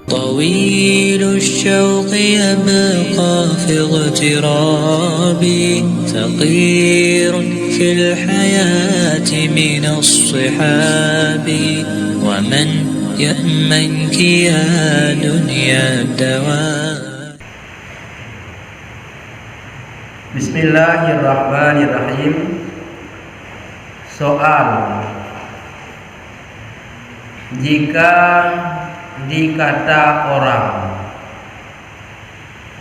طويل الشوق يبقى في اغترابي، ثقير في الحياة من الصحاب، ومن يأمنك يا دنيا الدوام. Bismillahirrahmanirrahim. Soal: jika dikata orang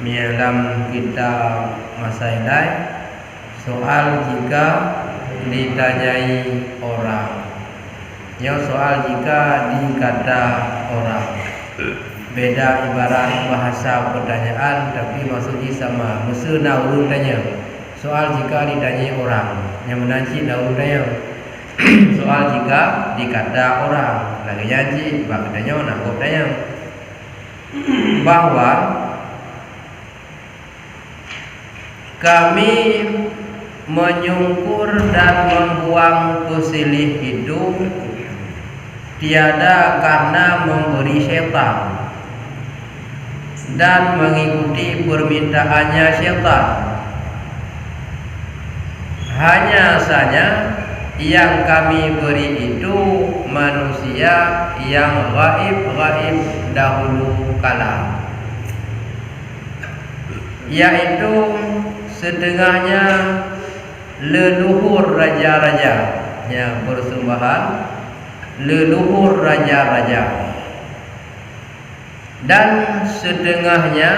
dalam kitab Masailai, soal jika ditanyai orang, soal jika dikata orang. Beda ibarat bahasa pertanyaan, tapi maksudnya sama. Musuh naurun tanya. Soal jika ditanyai orang, yang menanci naurun tanya. Soal jika dikata orang, lagi janji bagi tanya nangkep tanya. Bahwa kami menyungkur dan membuang pesilih hidup tiada karena memberi setan dan mengikuti permintaannya setan. Hanya saja yang kami beri itu manusia yang gaib dahulu kala, yaitu setengahnya leluhur raja-raja, yang persembahan leluhur raja-raja, dan setengahnya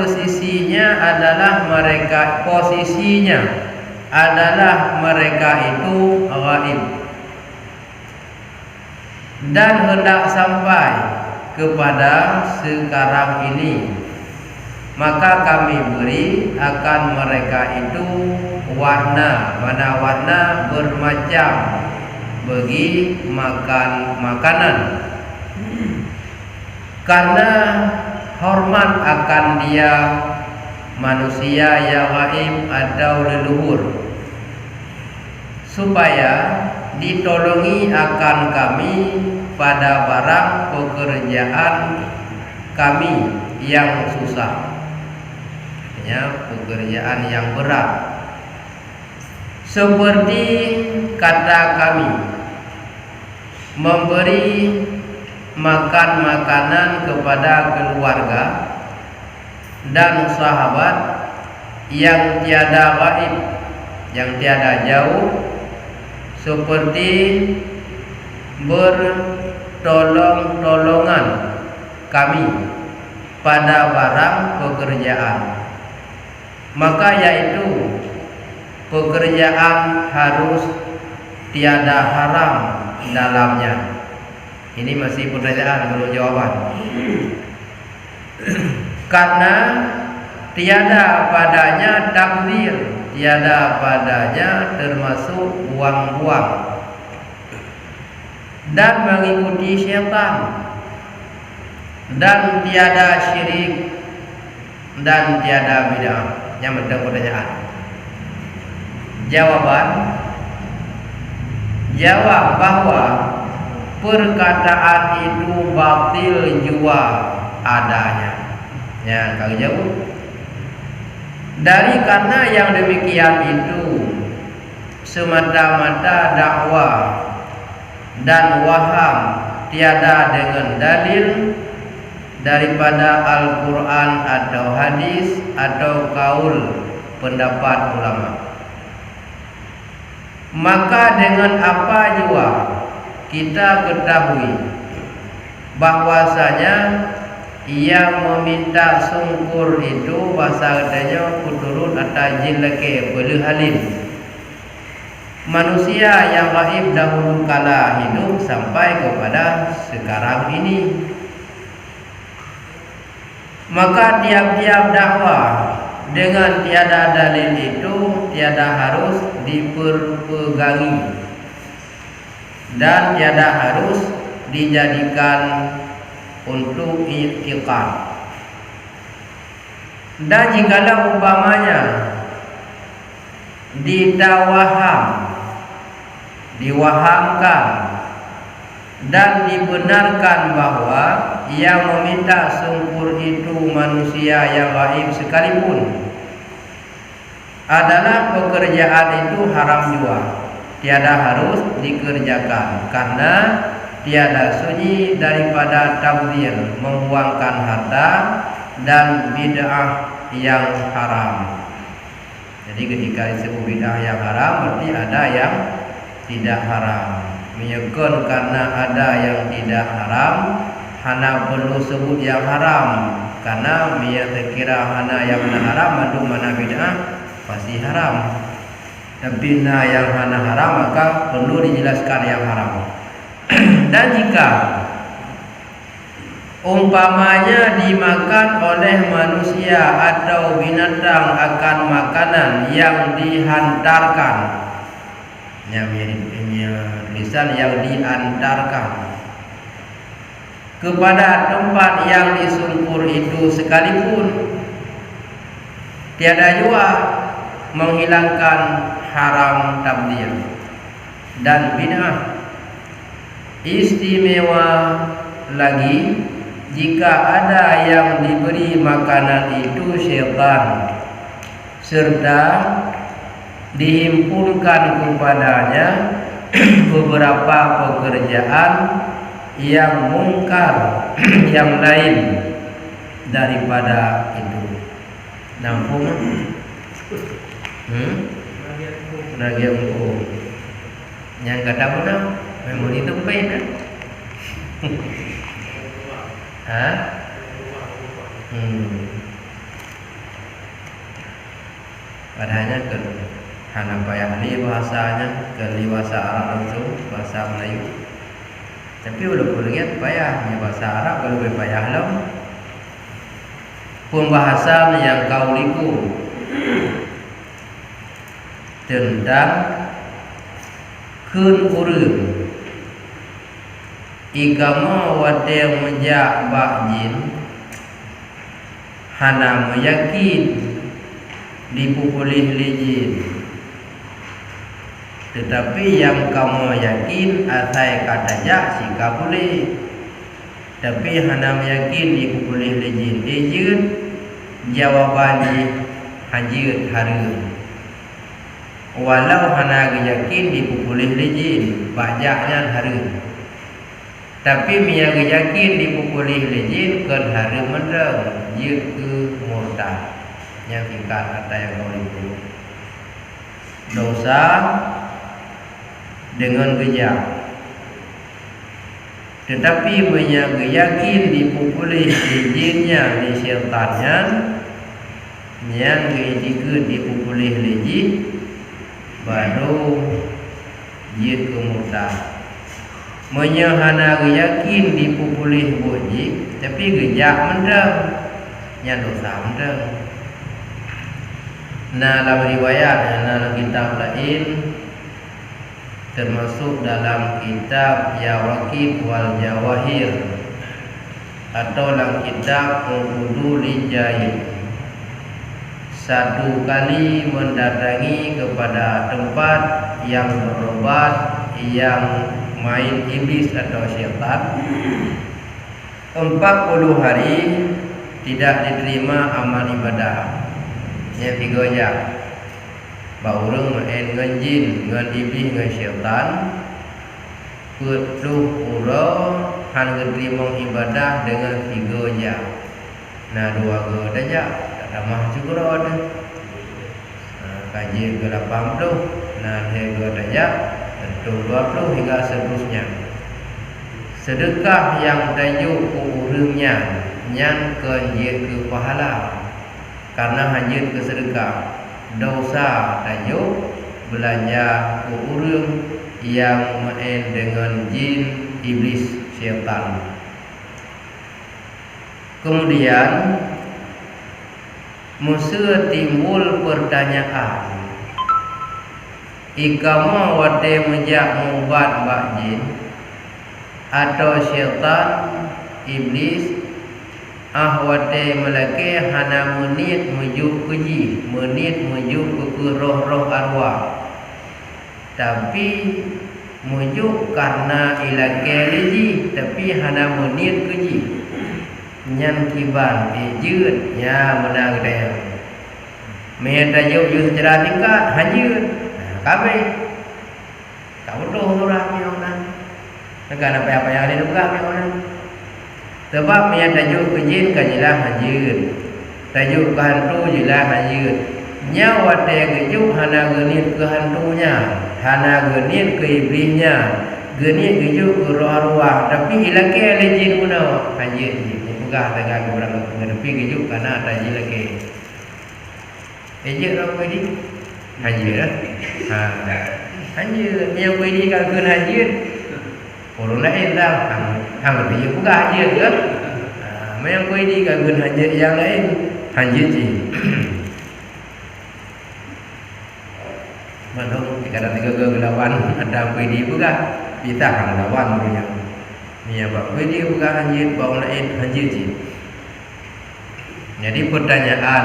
posisinya adalah mereka itu gaib dan hendak sampai kepada sekarang ini. Maka kami beri akan mereka itu warna, mana warna bermacam bagi makan makanan, karena hormat akan dia manusia yang gaib atau leluhur, supaya ditolongi akan kami pada barang pekerjaan kami yang susah, pekerjaan yang berat, seperti kata kami memberi makan makanan kepada keluarga dan sahabat yang tiada gaib, yang tiada jauh, seperti bertolong-tolongan kami pada barang pekerjaan. Maka yaitu pekerjaan harus tiada haram dalamnya. Ini masih pertanyaan, belum jawaban. Karena tiada padanya takdir, tiada padanya termasuk buang-buang dan mengikuti syaitan, dan tiada syirik dan tiada bid'ah. Yang penting pertanyaan. Jawab bahwa perkataan itu batil jua adanya. Kalau jauh dari, karena yang demikian itu semata-mata dakwah dan waham, tiada dengan dalil daripada Al-Quran atau hadis atau kaul pendapat ulama. Maka dengan apa jua kita ketahui bahwasanya yang meminta sungkur itu bahasa katanya kuturun atau jilake boleh halin, manusia yang gaib dahulu kala hidup sampai kepada sekarang ini. Maka tiap-tiap dakwah dengan tiada dalil itu tiada harus diperpegangi dan tiada harus dijadikan untuk i'tiqad. Dan jikalau umpamanya ditawaham diwahamkan dan dibenarkan bahwa yang meminta sungkur itu manusia yang gaib sekalipun, adalah pekerjaan itu haram juga, tiada harus dikerjakan, karena tiada sunyi daripada tabdzir, membuangkan harta, dan bid'ah yang haram. Jadi ketika disebut bid'ah yang haram, berarti ada yang tidak haram. Menyekon karena ada yang tidak haram, hana perlu sebut yang haram, karena dia terkira hana yang mana haram, madu mana bid'ah pasti haram. Tapi nah yang hana haram maka perlu dijelaskan yang haram. Dan jika umpamanya dimakan oleh manusia atau binatang akan makanan yang dihantarkan, yang tulisan yang diantarkan kepada tempat yang disungkur itu sekalipun, tiada juga menghilangkan haram tabdzir dan bid'ah. Istimewa lagi jika ada yang diberi makanan itu syaitan, serta dihimpunkan kepadanya beberapa pekerjaan yang mungkar yang lain daripada itu. Nampung Nagi umum yang kata mana memori tempat kan? Hah? Padahal ke hana payah li bahasanya, ke li bahasa Arab itu bahasa Melayu. Tapi walaupun lihat payahnya bahasa Arab kalau lebih payah lah. Pembahasan yang kau liku tentang kun urang igama wate menjak bakjin hana meyakin dipupulih lijin, tetapi yang kamu yakin asai katanya sika boleh, tapi hana meyakin dipupulih lijin ijin jawabannya hajir harum. Walau hana yakin dipupulih lijin bajaknya harum, tapi miya yakin dipupulih lijin kan harum mendang jir ke murtad yang tingkat kata yang kau itu dosa dengan gejak. Tetapi miya yakin dipupulih lijinnya di syaitannya yang keitiku dipupulih lijin baru jid ke murtad. Menyahana yakin dipupulih boji, tapi gejak mendam nya dosa mendam. Nah dalam riwayat dalam kitab lain, termasuk dalam kitab Yawaqid wal Jawahir atau dalam kitab Udul Jaid, satu kali mendatangi kepada tempat yang berobat yang main iblis atau syaitan, 40 hari tidak diterima amal ibadah. Yang tiga aja, baurung main dengan jin, dengan iblis, dengan syaitan, perlu urau han diterima ibadah dengan tiga aja. Nah dua go aja, tak tamah cukup ada. Kaji ke 80, nah he go aja, tentu 20 hingga seterusnya. Sedekah yang tajuk urungnya nyan ke ke pahala. Karena hanya ke sedekah, dosa tajuk belanja ke urang yang main dengan jin, iblis, syaitan. Kemudian musuh timbul pertanyaan, ikama wate menjak mubat mbak jin atau syaitan, iblis, ahwate melake hana menit menuju keji, menit menuju ke roh-roh arwah. Tapi mujuk karena ilake leji tapi hana menit keji nyan kiban ejut ya menang dia me tajuk yo secara tingkat hajut kabe kau doh orang yang nan negara apa yang ada juga yang nan sebab me tajuk kejin kajilah hajut tajuk kehantu jilah hajut nyawa te gejuk hana genit ke hantunya hana genit ke iblisnya genit gejuk ke roh-roh tapi ilake lejin guna hajut pegah tegang orang tapi gejuk karena ada jilake ejek orang wedi hajut hajut yang wedi kagun hajut orang lain dah hang dia pegah hajut kan yang wedi kagun hajut yang lain hajut je Manung kadang tiga lawan ada PD buka kita hang lawan punya ni apa PD buka hanjit bau lain hanjit je. Jadi pertanyaan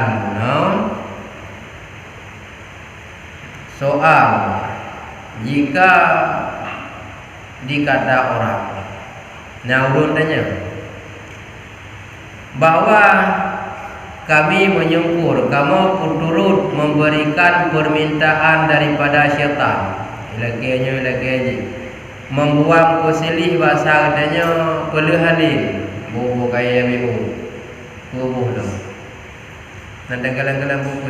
soal jika dikata orang ulun tanya bahwa kami menyungkur kamu turut memberikan permintaan daripada syaitan ilagi membuang kusilih bahasa katanya pelehalin bubu kaya bibu bubu dong nanti kalang-kalang bubu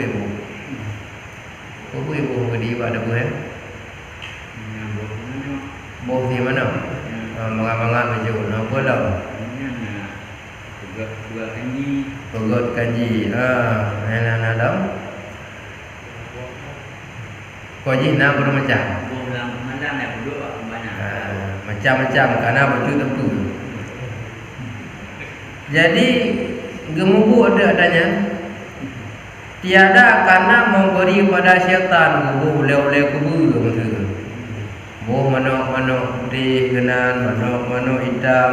ibu di pada buah buah di mana mengapa baju apa dah Pegot kanji, mana dalam? Koji nak bermacam. Macam-macam karena baju tentu. Jadi gemubu adanya. Tiada karena memberi pada syaitan gemubu oleh kubu begitu. Boh mano putih genan, mano hitam.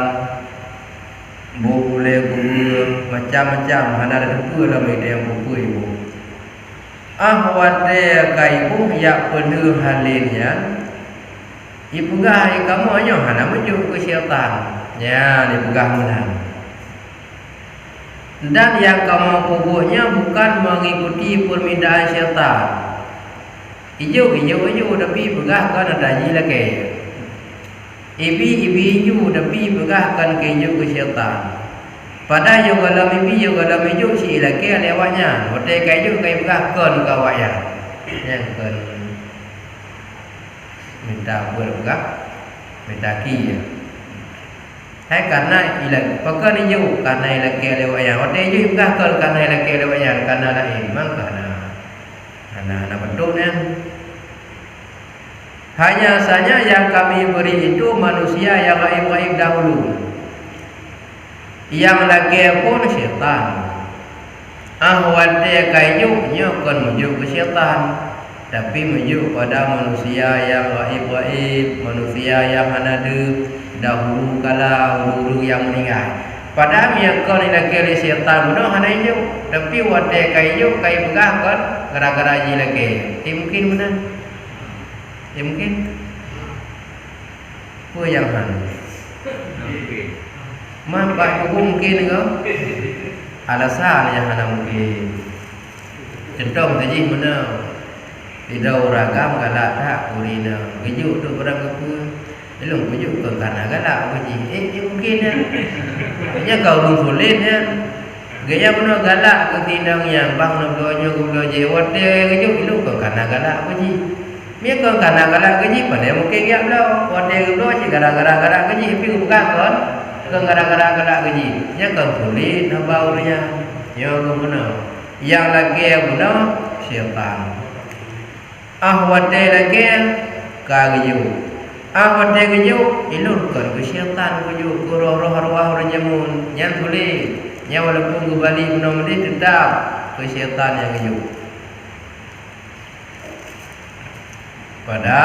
Boleh guna macam-macam hana ada tentu dalam ide yang buku ibu. Wate kaibu ya penuh halinnya. Ibu gah kamu hanya hana menuju ke syaitan. Ya, dipegah menang. Dan yang kamu pokoknya bukan mengikuti permintaan syaitan. Ijo tapi pegahkan ada lagi. Ibi ju tapi pegahkan keju ke syaitan. Pada yo kalau ibi yo kalau meju si laki lewatnya. Hotel keju kai pegahkan ke awaknya. Yang kan minta berpegah minta ki ya. Hai karena ilang pakai ju karena laki lewatnya. Hotel ju pegahkan karena laki lewatnya karena lain mangka karena betulnya. Hanya saja yang kami beri itu manusia yang gaib-gaib dahulu. Yang lagi pun syaitan. Wate kayu kan menuju ke syaitan. Tapi menuju pada manusia yang gaib-gaib, manusia yang hanadu dahulu kala dulu yang meninggal. Padahal yang kau ni lagi syaitan benar hanaju. Tapi wate kayu pegah kan gara-gara je lagi. Mungkin benar. Ya mungkin apa yang mampak itu mungkin ke alasan yang mungkin contoh tadi mana tidak ragam galak tak kurina kejuk tu orang apa belum kejuk ke karena galak keji mungkin ya kau belum sulit ya gaya mana galak ke tinang yang bang nak belajar ke belajar wadah kejuk belum ke karena galak keji Mereka kadang-kadang gaji pada mungkin dia belau, wadah belau si kadang-kadang gaji, tapi bukan kan? Kadang-kadang gaji, nya kan sulit nambah urusnya, yang benar, yang lagi yang benar syaitan. Wadah lagi kagiju, wadah kagiju ilurkan ke syaitan kagiju, ke roh-roh arwah orang jamun, yang sulit, yang walaupun kembali benar tetap ke syaitan yang kagiju. Pada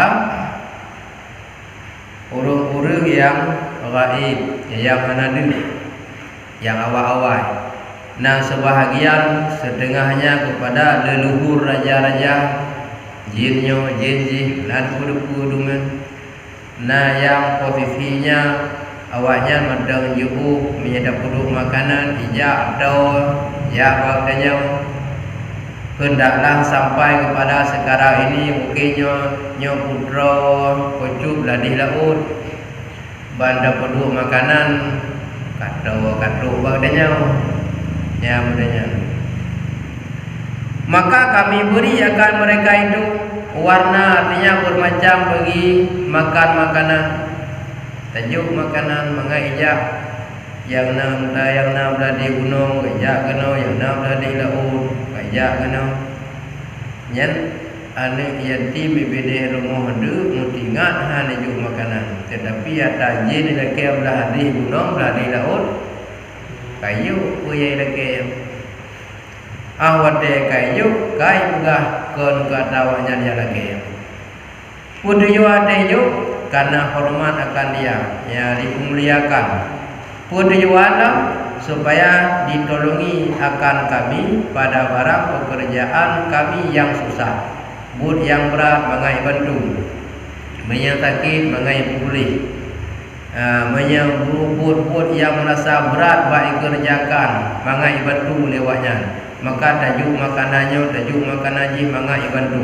orang-orang yang gaib, yang hanadu, yang awal-awal. Nah sebahagian setengahnya kepada leluhur raja-raja, jinnya, jin-jin, dan kudu-kudu Nah yang posisinya awaknya medang jauh menyedap produk makanan ijak atau ya bagusnya hendaklah sampai kepada sekarang ini mungkinnya nyo putra pucuk ladih laut banda produk makanan kata bagusnya ya mudahnya. Maka kami beri akan mereka itu warna, artinya bermacam bagi makan makanan. Tajuk makanan mengajak yang na berada di gunung ajak kena, yang na berada di laut ajak kena. Nyen ane yatim bibede rumah hendak mutingat hanya juk makanan. Tetapi ada jin laki belah di gunung belah di laut kayu uyai laki awade kayu kai pegah kon katawanya dia lagi. Pudu ade yuk karena hormat akan dia, ya dimuliakan. Pudu ada supaya ditolongi akan kami pada barang pekerjaan kami yang susah, bud yang berat mengai bantu, yang sakit mengai pulih, bud yang merasa berat baik kerjakan mengai bantu lewatnya. Maka tajuk makanannya tajuk makanan ji mangai bantu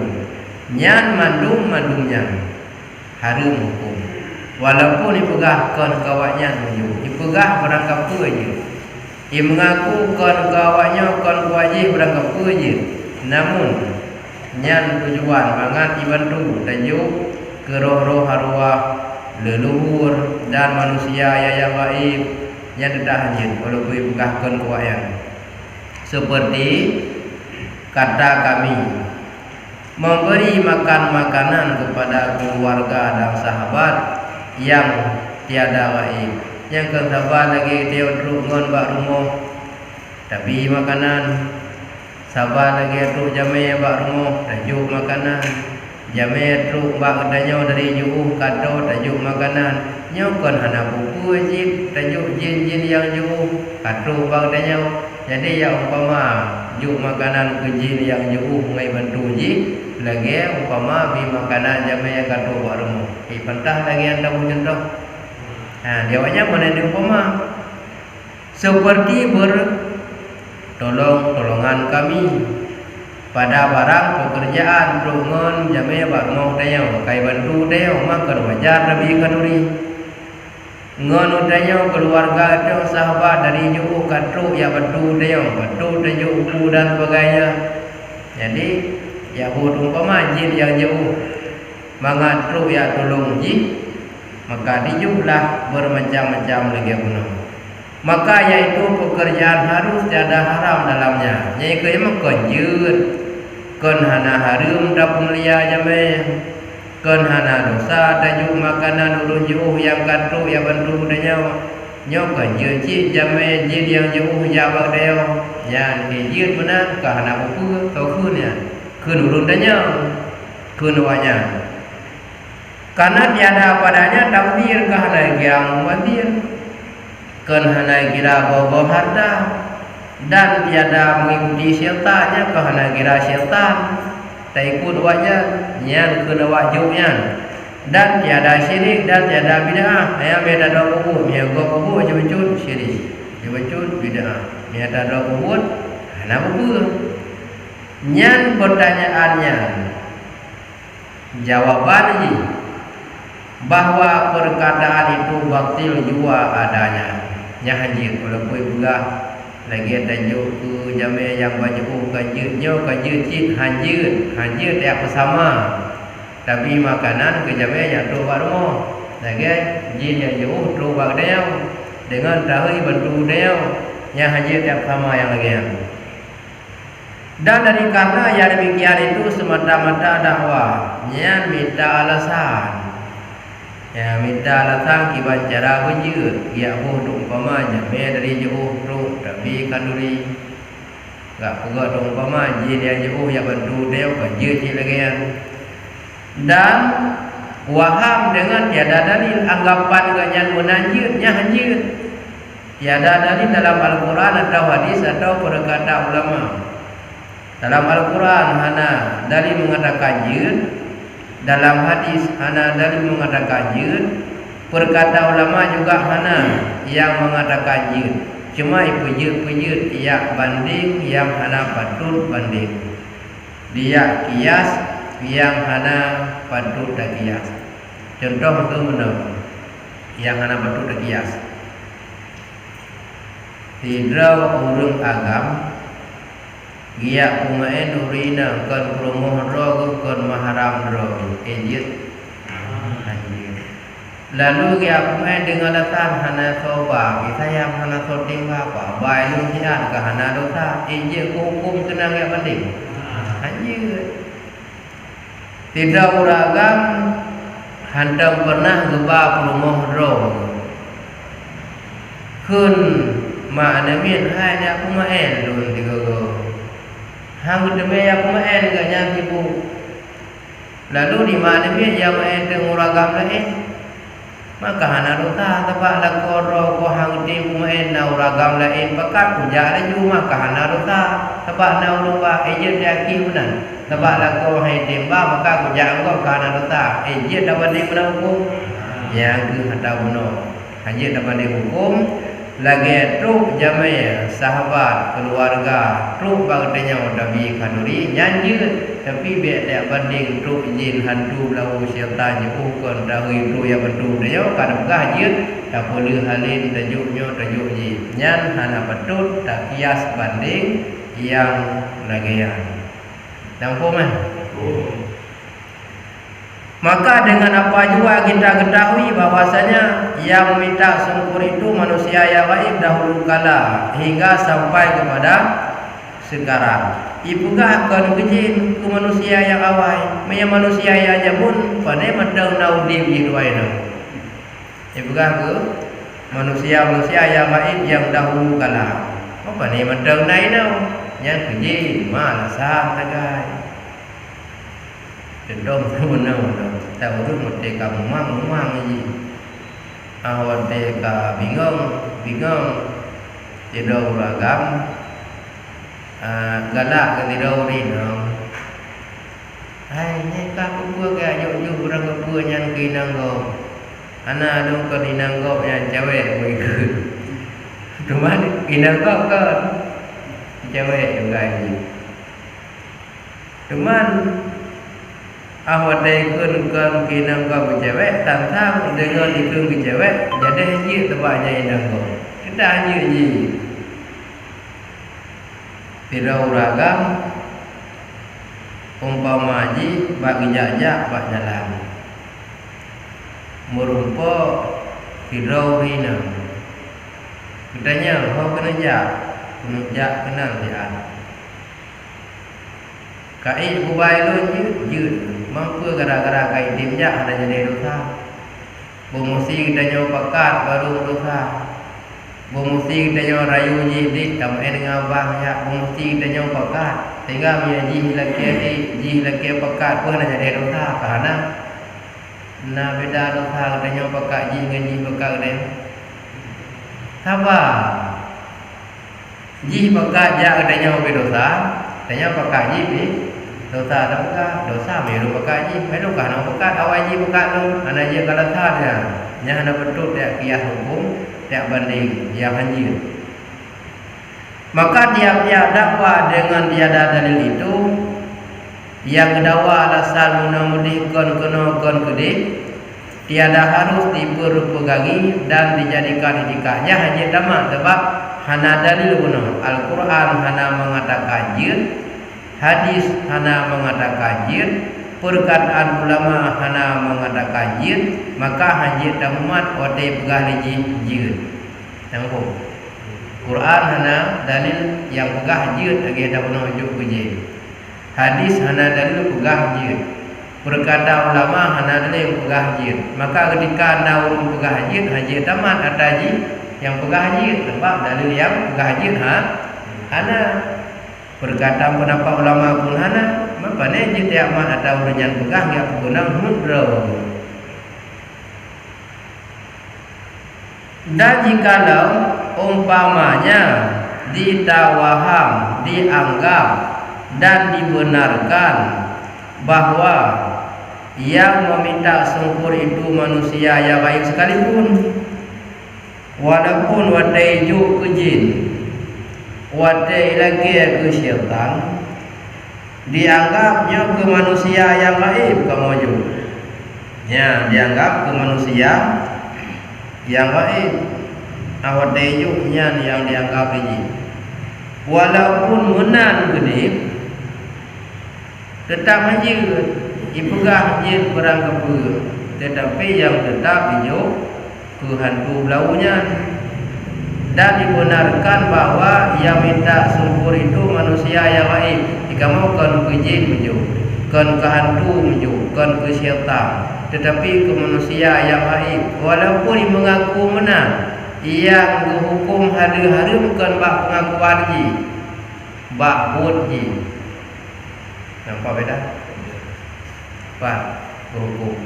nyan mandumnya harum hukum walaupun dipegah kon kawaknya menuju dipegah berangkap ke je ia mengaku kon kawaknya kon kuaji berangkap ke je namun nyan tujuan mangat dibantu tajuk ke roh-roh arwah leluhur dan manusia yang gaib yang tidak hanyut walaupun dipegah kon kawaknya. Seperti kata kami memberi makan makanan kepada keluarga dan sahabat yang tiada gaib. Yang kesabar lagi dia ngon bak rumah tapi makanan sabar lagi tu jame bak rumah tajuk makanan jame tu bak danyo dari jauh kado tajuk makanan nyokon hana buku jin tajuk jin yang jauh kado bak danyo. Jadi ya umpama juk makanan ke jin yang jauh ngai bantu ji lagi umpama bi makanan jame yang kado bak rumah pentah lagi anda punya contoh. Nah jawabnya mana di umpama seperti bertolongan kami pada barang pekerjaan rungon jame bak rumah dayo kai bantu dayo maka wajar lebih kanuri ngon dayo keluarga itu sahabat dari jauh katu ya bantu dayo bantu dayo upu dan sebagainya. Jadi ya umpama jin yang jauh mangatu ya tolong ji maka dijumlah bermacam-macam lagi guna. Maka yaitu pekerjaan harus tiada haram dalamnya. Nyai ke emang konjut kon hana harum dapun lia jame kon hana dosa tajuk makanan ulun jauh yang katu ya bantu danya nyokan je jame jin yang jauh jabak dayo ya jin benar ka hana buku tau kun ya kun ulun danya kun wanya karena tiada padanya takdir ka hana yang muatir kon hana kira bawa harta dan tiada mengikuti syaitannya ka hana kira syaitan tak ikut wajah nyan kena wajibnya dan tiada syirik dan tiada bid'ah. Ya beda dua kubur, ya gua kubur jebecun syirik, jebecun bid'ah. Ya ada dua kubur, hana kubur. Nyan pertanyaannya, jawabannya bahwa perkataan itu batil jua adanya. Nya hanjir kalau kue buka lagi tajuk ke jame yang wajib kajutnya kajut cit hanjir tiap bersama tapi makanan ke jame yang tu baru lagi jin yang jauh tu bak dia dengan tahu bantu dia yang hanjir tiap sama yang lagi dan dari karena yang demikian itu semata-mata dakwah yang minta alasan ya minta alasan kiban cara wujud ya bodoh umpama jame dari jauh tu tapi kanduri enggak pegak dong umpama jin yang jauh ya bantu dia kajut lagi dan waham dengan tiada dalil anggapan ganyan menanjutnya hanjut tiada dalil dalam Al-Quran atau hadis atau perkata ulama. Dalam Al-Quran hana dalil mengatakan jin Dalam hadis hana dalil mengatakan jin, perkata ulama juga hana yang mengatakan jin. Cuma pejut-pejut yang banding yang hana patut banding. Dia kias yang hana patut dak kias. Contoh tu mana? Yang hana patut dak kias. Tidak urung agam dia kumain urina kon promoh rogo kon maharam rogo ejit anjir. Lalu dia kumain dengan alasan hana soba kita yang hana soting apa baik lu dia ke hana dosa ejit hukum kena dia banding anjir. Tidak uragam hantam pernah geba promoh rogo kun makna min hai dia kumain dun digogo hang deme ya kumain gak nyang ibu. Lalu di mana dia yang main dengan ragam lain, maka hana dosa tempat la koro ko hang tim kumain na ragam lain pakat puja la ju maka hana dosa tempat na rumba ejen dia kiunan tempat la ko hai timba maka puja engkau hana dosa ejen dapat di hukum yang ke hata buno hanya dapat di hukum lagi truk jamaah sahabat keluarga truk bagdanya Nabi kanuri nyanyi tapi biar banding truk jin hantu lau syaitan jepukon dahui truk yang betul dia kan gajir tak boleh halin tajuknya tajuk jin nyan hana betul tak kias banding yang lagian dan komen. Maka dengan apa juga kita ketahui bahwasanya yang minta sungkur itu manusia yang gaib dahulu kala hingga sampai kepada sekarang. Ibukah akan kejin ke manusia yang awal, manusia yang jabun pandai mentang naudib di dua ini. Ibukah ke manusia yang gaib yang dahulu kala. Apa ni mentang naik nau? Yang kejin malah sah tagai. Dendam sebenarnya tak urut mereka memang ini awak mereka bingung tidak beragam galak ke tidak urin hai mereka kupur ke ajuk orang kupur yang kinanggo anak dong ke dinanggo yang cewek berikut cuma kinanggo ke cewek juga ini cuman awak dekun kan kinang kau bercewek tantang dengan dikung bercewek jadi haji tempatnya inang kau kita haji tidak uragam umpama haji bagi jajak bak jalan merumpo tidak urina katanya kau kena jak kenal dia kai bubai lo jut mampu gara-gara kai timjak ada jadi dosa. Bomusi kita nyawa pakat baru dosa. Bomusi kita nyawa rayu jidit tamai dengan abang ya. Bomusi kita nyawa pakat sehingga dia jih laki pakat pun ada jadi dosa karena na beda dosa kita nyawa pakat jih dengan jih pakat dia. Sabar. Jih pakat jak kita nyawa berdosa. Kita nyawa pakat jih dosa ada pekat dosa melu pekat ji melu kan pekat awal ji pekat lu ana je kalau dia nya ana betul dia kias hukum dia banding dia hanjir maka dia dakwa dengan tiada dalil itu yang kedua alasan munamudi kon kede tiada harus diperpegangi dan dijadikan idikahnya hanya tamak sebab hana dalil guna Al-Quran hana mengatakan jin hadis hana mengatakan jin, perkataan ulama hana mengatakan jin, maka hajit tamumat ote pegah jin. Nampak? Quran hana dalil yang pegah jin lagi ada penunjuk jin. Hadis hana dalil pegah jin. Perkataan ulama hana dalil yang pegah jin. Maka ketika naurun pegah jin, hajit tamat ada jin yang pegah jin, sebab dalil yang pegah jin hana. Perkataan pendapat ulama pun hana mapane je tiap mat atau renyan pegah dia guna mudra. Dan jikalau umpamanya ditawaham, dianggap dan dibenarkan bahwa yang meminta sungkur itu manusia yang baik sekalipun. Walaupun watai juk ke jin, watai lagi ke syaitan, dianggapnya ke manusia yang baik kamu juk. Ya, dianggap ke manusia yang baik. Watai juknya yang dianggap jin. Walaupun menan gede, tetap menjadi ipegah jin perang kepu, tetapi yang tetap hijau ke hantu belaunya. Dan dibenarkan bahwa yang minta sungkur itu manusia yang baik. Jika mau kan ke jin menjuk, kan ke hantu menjuk, kan ke syaitan, tetapi ke manusia yang baik. Walaupun dia mengaku menang, yang dihukum hari-hari bukan bak pengakuan ji, bak bud ji. Nampak beda? Bak berhukum,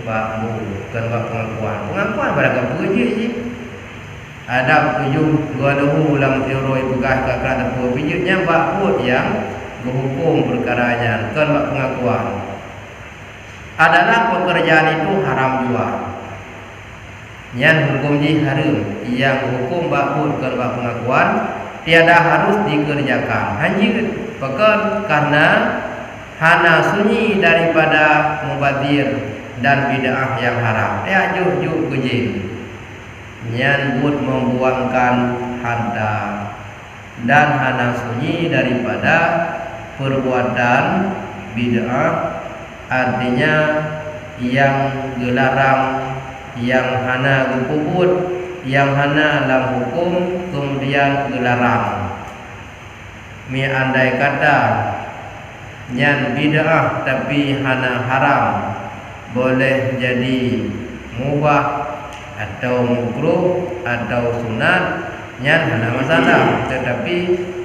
bak bud, bukan bak pengakuan. Pengakuan pada kepuji ji. Ada tujuh dua lahu ulang teori pegah ke kerana pijutnya bak bud yang berhukum perkaranya, bukan bak pengakuan. Adalah pekerjaan itu haram juga. Yang hukum ji haram, yang hukum bak bud bukan bak pengakuan, tiada harus dikerjakan. Hanya pekan karena hana sunyi daripada mubadir dan bid'ah yang haram. Dia juk kejin. Yang bud membuangkan harta dan hana sunyi daripada perbuatan bid'ah, artinya yang dilarang, yang hana gupuput, yang hana dalam hukum kemudian dilarang. Mi andai kata yang bid'ah tapi hana haram boleh jadi mubah atau makruh atau sunat, yang hana masalah. Tetapi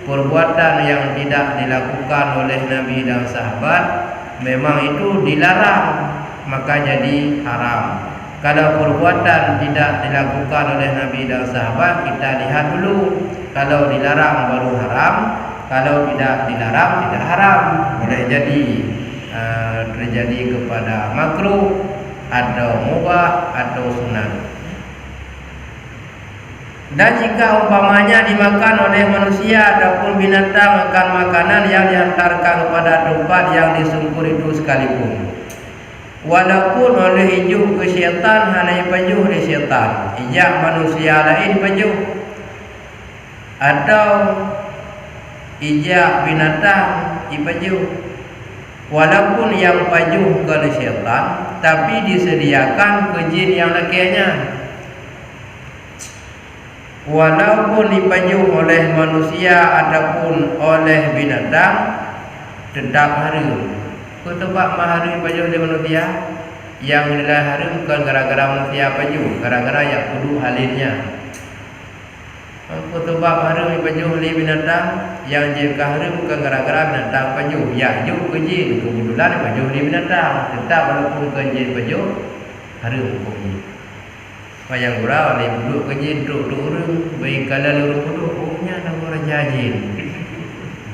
perbuatan yang tidak dilakukan oleh Nabi dan sahabat memang itu dilarang, maka jadi haram. Kalau perbuatan tidak dilakukan oleh Nabi dan sahabat, kita lihat dulu. Kalau dilarang baru haram, kalau tidak dilarang tidak haram. Boleh jadi terjadi kepada makruh atau mubah atau sunat. Dan jika umpamanya dimakan oleh manusia ataupun binatang akan makanan yang dihantarkan kepada tempat yang disungkur itu sekalipun, walaupun oleh hijau ke syaitan hanya pajuh di syaitan, ijak manusia lain pajuh, atau ijak binatang ipajuh, walaupun yang pajuh ke syaitan tapi disediakan ke jin yang lakiannya. Walaupun dipajuh oleh manusia ataupun oleh binatang, tetap haram. Kutubak mahari pajuh oleh manusia, yang nilai haram bukan gara-gara manusia pajuh, gara-gara yang kudu halinnya. Kutubak haram pajuh oleh binatang, yang jika haram bukan gara-gara binatang pajuh, ya juk ke jin, kebetulan pajuh oleh binatang, tetap walaupun ke jin pajuh haram hukumnya. Yang gurau ni duduk ke jin, duduk orang, baik kalau orang duduk, ohnya nak orang jajin.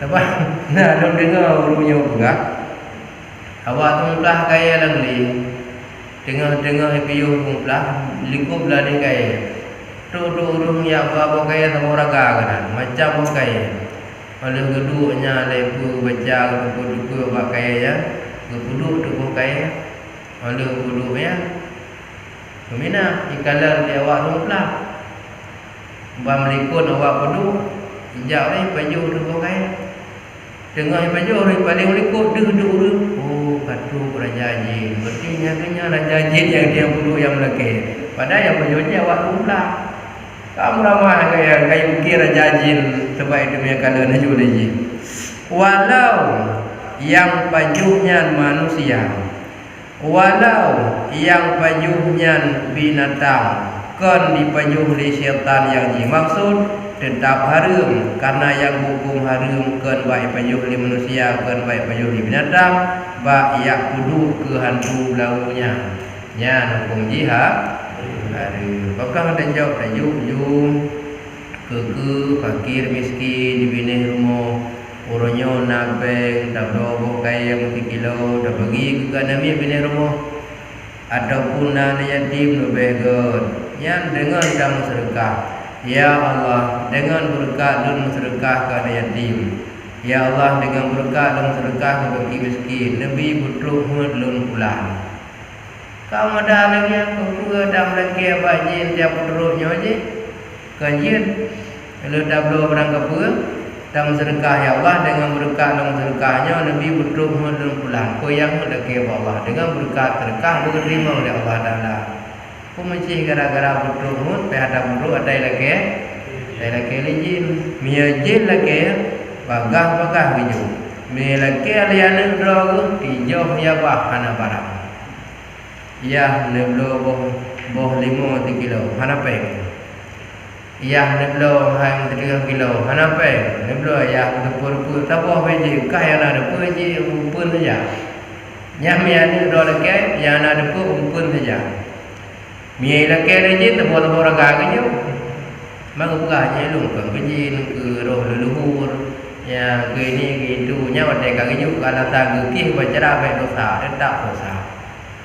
Tapi nak orang dengar orangnya pegak. Awak tumplah kaya langli, tengah-tengah piuh tumplah, likup lah ni kaya. Duduk orang yang apa kaya sama orang kan, macam apa kaya. Kalau geduknya lepu baca, geduk apa kaya ya, geduk tu kaya. Kalau geduknya Kemina ikalan dia awak tumplah. Bam likun awak pedu. Ijak ni pajuh tu pakai. Tengah pajuh ni paling likut duduk. Oh, katu raja jin. Berarti nyatanya raja jin yang dia pedu yang melaki. Padahal yang pajuh ni awak tumplah. Kamu ramah kaya fikir raja jin sebab itu punya kala na juga jin. Walau yang pajuhnya manusia, walau yang pajuhnya binatang, kan dipajuh oleh syaitan yang dimaksud tetap haram, karena yang hukum haram kan baik pajuh oleh manusia, kan baik pajuh oleh binatang, baik yak kudu ke hantu launya. Nya hukum jihad haram. Bakal ada jawab tajuk jum ke fakir miskin di bini rumah. Uronyo nabeng dah dobo kaya 1 kilo dah bagi ke nami bini rumah ataupun nana yatim begon yang dengan dam sedekah. Ya Allah, dengan berkat dan sedekah kepada yatim. Ya Allah, dengan berkat dan sedekah bagi miskin. Nabi putruk lun pulang. Kau ada lagi aku dam lagi bajin tiap putruknya je. Kanjin lu dah belum berang ke dam sedekah. Ya Allah, dengan berkat dan sedekahnya Nabi putruk lun pulang. Kau yang lagi Allah dengan berkat sedekah diterima oleh Allah Taala. Mencih gara-gara putruk mut ada putruk ada lagi lijin mia jin lagi bagah gitu mia lagi alian drog tijoh ya bah hana barang ya neblo boh 5 kilo hana pe ya neblo hang 3 kilo hana pe neblo ya pur tapoh beji kaya na pur ji umpun saja nyamia ni do lagi ya na de umpun saja mie la kere je tu bola bola gaga je mang buka je lu kan kejin ke roh leluhur ya ke ni ke itu nya wate gaga je kala ta ge bacara bae dosa tak dosa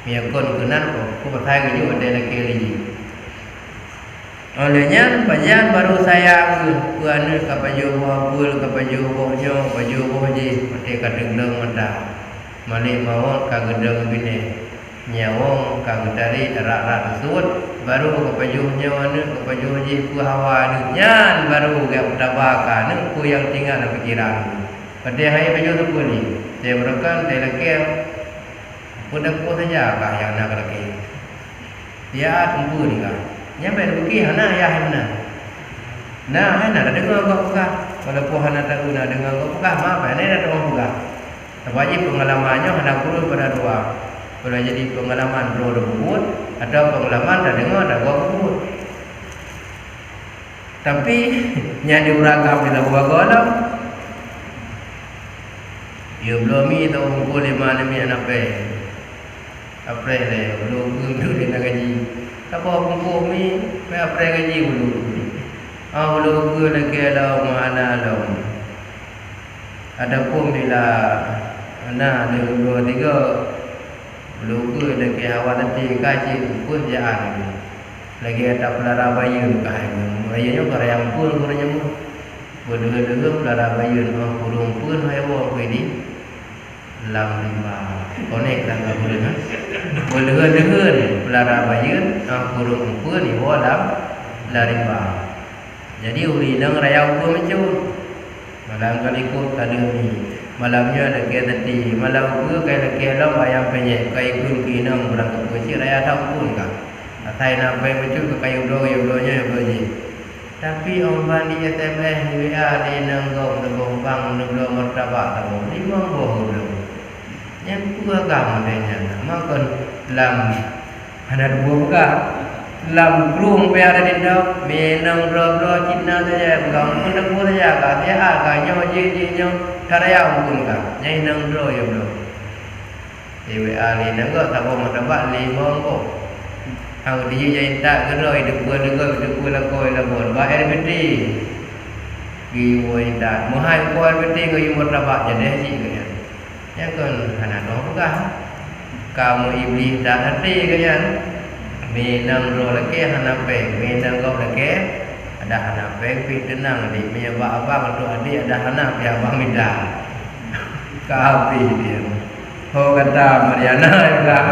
mie kon kenan ko pathai ge je wate la kere je olehnya panjang baru saya ke anu ka paju bul ka paju bojo paju boje wate ka dendeng mata male mawon ka gedeng bine nyawong kang dari rak tersebut baru kepajuhnya mana kepajuh je ku hawa ni nyan baru ke utabaka ni ku yang tinggal dalam pikiran pada hari pajuh tu pun ni saya berakan saya laki pun aku saja kah yang nak laki dia tumpu ni kah nyampe pergi hana ya hana nah hana ada dengar kau kah walaupun hana tahu nak dengar kau kah maaf ni ada orang kah wajib pengalamannya hana guru pada dua. Kalau jadi pengalaman bro debut atau pengalaman dah dengar dah gua kebut. Tapi nya diuragam di lagu bagolam. Ya belum ni tahu boleh mana mi anak pe. Apa le belum di nak gaji. Apa kumpul mi pe apa gaji belum. Belum ke lagi ada mana dah. Ada pun bila ana 2 3 lugu lagi awak nanti kaji pun jangan lagi ada pelara bayun bayunnya kalau yang pun kurangnya berdua pelara bayun kurung pun hewan ini lam lima konek dah tak boleh berdua pelara bayun kurung pun ni lam lima jadi uli nang raya pun macam malam kali ikut tadi ni malamnya lagi tadi malam ke kai lagi alam ayam penyek kai kun kinang berangkat ke raya tahu pun kan atai nak pai macam ke kayu donya beji tapi orang di SMS di WA di nanggong bang neblo martabak tahu 5 boh belum yang ku agam denya makan lam ada 2 buka lam krung pe ada di dok menang bro Cina saja bukan pun dak boleh ya ka dia ka nyo je karya pun ka nyai nang bro ya bro WA ni nang go tak mau dapat 5 ko hang dia nyai tak geroi de ku la koi la bon ba RBT gi woi tak mo hai ko RBT go yum dapat jadi si kan ya kan ana no ka kamu iblis dah hati kan menang ro lagi hanape menang kau lagi ada hanape pi tenang di menyebab abang untuk adik ada hanap ya abang minta kapi dia ho kata Mariana bilang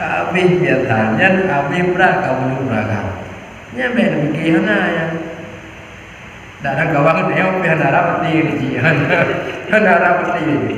kapi biasanya kapi berak kau berak nyampe pergi hana ya dah nak kawang dia pi hana rapati ni hana rapati